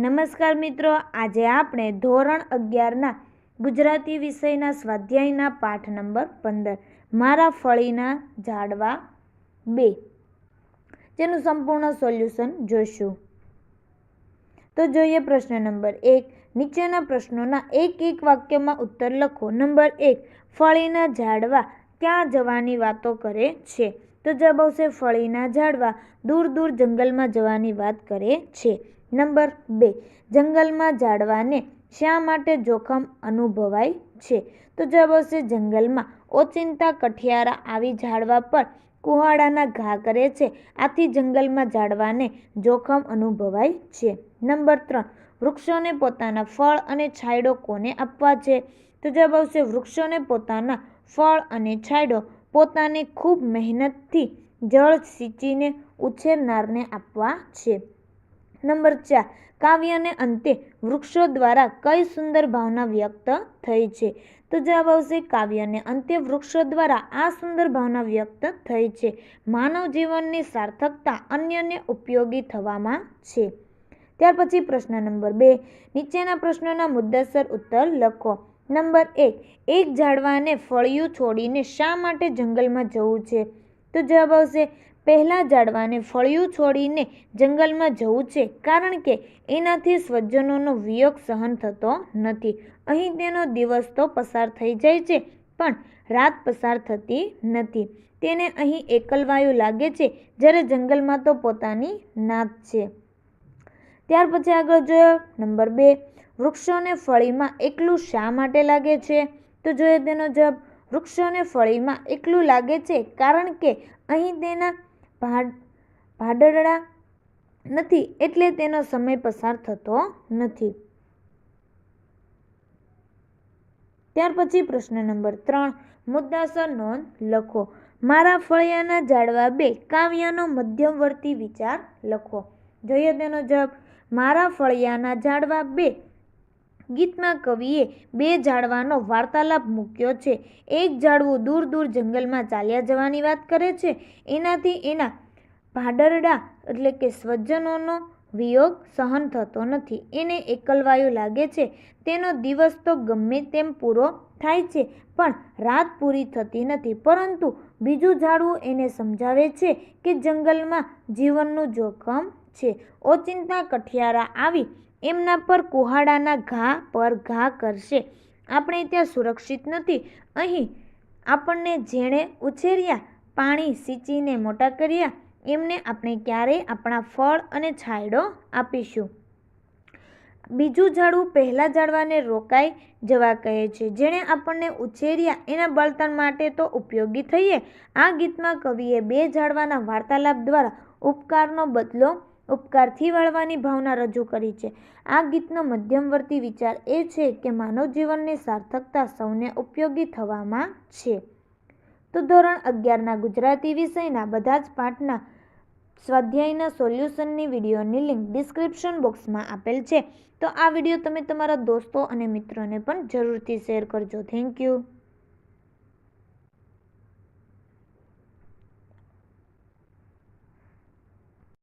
નમસ્કાર મિત્રો, આજે આપણે ધોરણ 11ના ગુજરાતી વિષયના સ્વાધ્યાયના પાઠ નંબર 15 મારા ફળીના ઝાડવા 2 જેનું સંપૂર્ણ સોલ્યુશન જોઈશું. તો જોઈએ પ્રશ્ન નંબર 1. નીચેના પ્રશ્નોના એક વાક્યમાં ઉત્તર લખો. નંબર 1. ફળીના ઝાડવા ક્યાં જવાની વાતો કરે છે? તો જવાબ આવશે ફળીના ઝાડવા દૂર દૂર જંગલમાં જવાની વાત કરે છે. નંબર 2. જંગલમાં ઝાડવાને શા માટે જોખમ અનુભવાય છે? તો જવાબ આવશે જંગલમાં ઓચિંતા કઠિયારા આવી ઝાડવા પર કુહાડાના ઘા કરે છે, આથી જંગલમાં ઝાડવાને જોખમ અનુભવાય છે. નંબર 3. વૃક્ષોને પોતાના ફળ અને છાંયડો કોને આપવા છે? તો જવાબ આવશે વૃક્ષોને પોતાના ફળ અને છાંયડો પોતાને ખૂબ મહેનતથી જળ સિંચીને ઉછેરનારને આપવા છે. નંબર 4. કાવ્યને અંતે વૃક્ષો દ્વારા કઈ સુંદર ભાવના વ્યક્ત થઈ છે? તો જવાબ આવશે કાવ્યને અંતે વૃક્ષો દ્વારા આ સુંદર ભાવના વ્યક્ત થઈ છે. માનવ જીવનની સાર્થકતા અન્યને ઉપયોગી થવામાં છે. ત્યાર પછી પ્રશ્ન નંબર 2. નીચેના પ્રશ્નોના મુદ્દાસર ઉત્તર લખો. નંબર 1. એક ઝાડવાને ફળિયું છોડીને શા માટે જંગલમાં જવું છે? તો જવાબ આવશે પહેલા ઝાડવાને ફળિયું છોડીને જંગલમાં જવું છે કારણ કે એનાથી સ્વજનોનો વિયોગ સહન થતો નથી. અહીં તેનો દિવસ તો પસાર થઈ જાય છે પણ રાત પસાર થતી નથી. તેને અહીં એકલવાયું લાગે છે, જ્યારે જંગલમાં તો પોતાની નાત છે. ત્યાર પછી આગળ જોઈએ નંબર 2. વૃક્ષોને ફળીમાં એકલું શા માટે લાગે છે? તો જોઈએ તેનો જવાબ વૃક્ષોને ફળીમાં એકલું લાગે છે કારણ કે અહીં તેના ભાડરડા નથી, એટલે તેનો સમય પસાર થતો નથી. ત્યાર પછી પ્રશ્ન નંબર 3. મુદ્દાસર નોંધ લખો. મારા ફળિયાના ઝાડવા 2 કાવ્યનો મધ્યવર્તી વિચાર લખો. જોઈએ તેનો જવાબ મારા ફળિયાના ઝાડવા 2 ગીતમાં કવિએ 2 ઝાડવાનો વાર્તાલાપ મૂક્યો છે. એક ઝાડવું દૂર દૂર જંગલમાં ચાલ્યા જવાની વાત કરે છે. એનાથી એના ભાડરડા એટલે કે સ્વજનોનો વિયોગ સહન થતો નથી. એને એકલવાયું લાગે છે. તેનો દિવસ તો ગમે તેમ પૂરો થાય છે પણ રાત પૂરી થતી નથી. પરંતુ બીજું ઝાડવું એને સમજાવે છે કે જંગલમાં જીવનનું જોખમ છે. ઓચિંતા કઠિયારા આવી એમના પર કુહાડાના ઘા પર ઘા કરશે. આપણે ત્યાં સુરક્ષિત નથી. અહીં આપણને જેણે ઉછેર્યા, પાણી સિંચીને મોટા કર્યા, એમને આપણે ક્યારેય આપણા ફળ અને છાંયડો આપીશું. બીજું ઝાડવું પહેલા ઝાડવાને રોકાઈ જવા કહે છે. જેણે આપણને ઉછેર્યા એના બળતણ માટે તો ઉપયોગી થઈએ. આ ગીતમાં કવિએ 2 ઝાડવાના વાર્તાલાપ દ્વારા ઉપકારનો બદલો ઉપકારથી વાળવાની ભાવના રજૂ કરી છે. આ ગીતનો મધ્યમવર્તી વિચાર એ છે કે માનવ જીવનની સાર્થકતા સૌને ઉપયોગી થવામાં છે. તો ધોરણ 11ના ગુજરાતી વિષયના બધા જ પાઠના સ્વાધ્યાયના સોલ્યુશનની વિડીયોની લિંક ડિસ્ક્રિપ્શન બોક્સમાં આપેલ છે. તો આ વિડીયો તમે તમારા દોસ્તો અને મિત્રોને પણ જરૂરથી શેર કરજો. Thank you.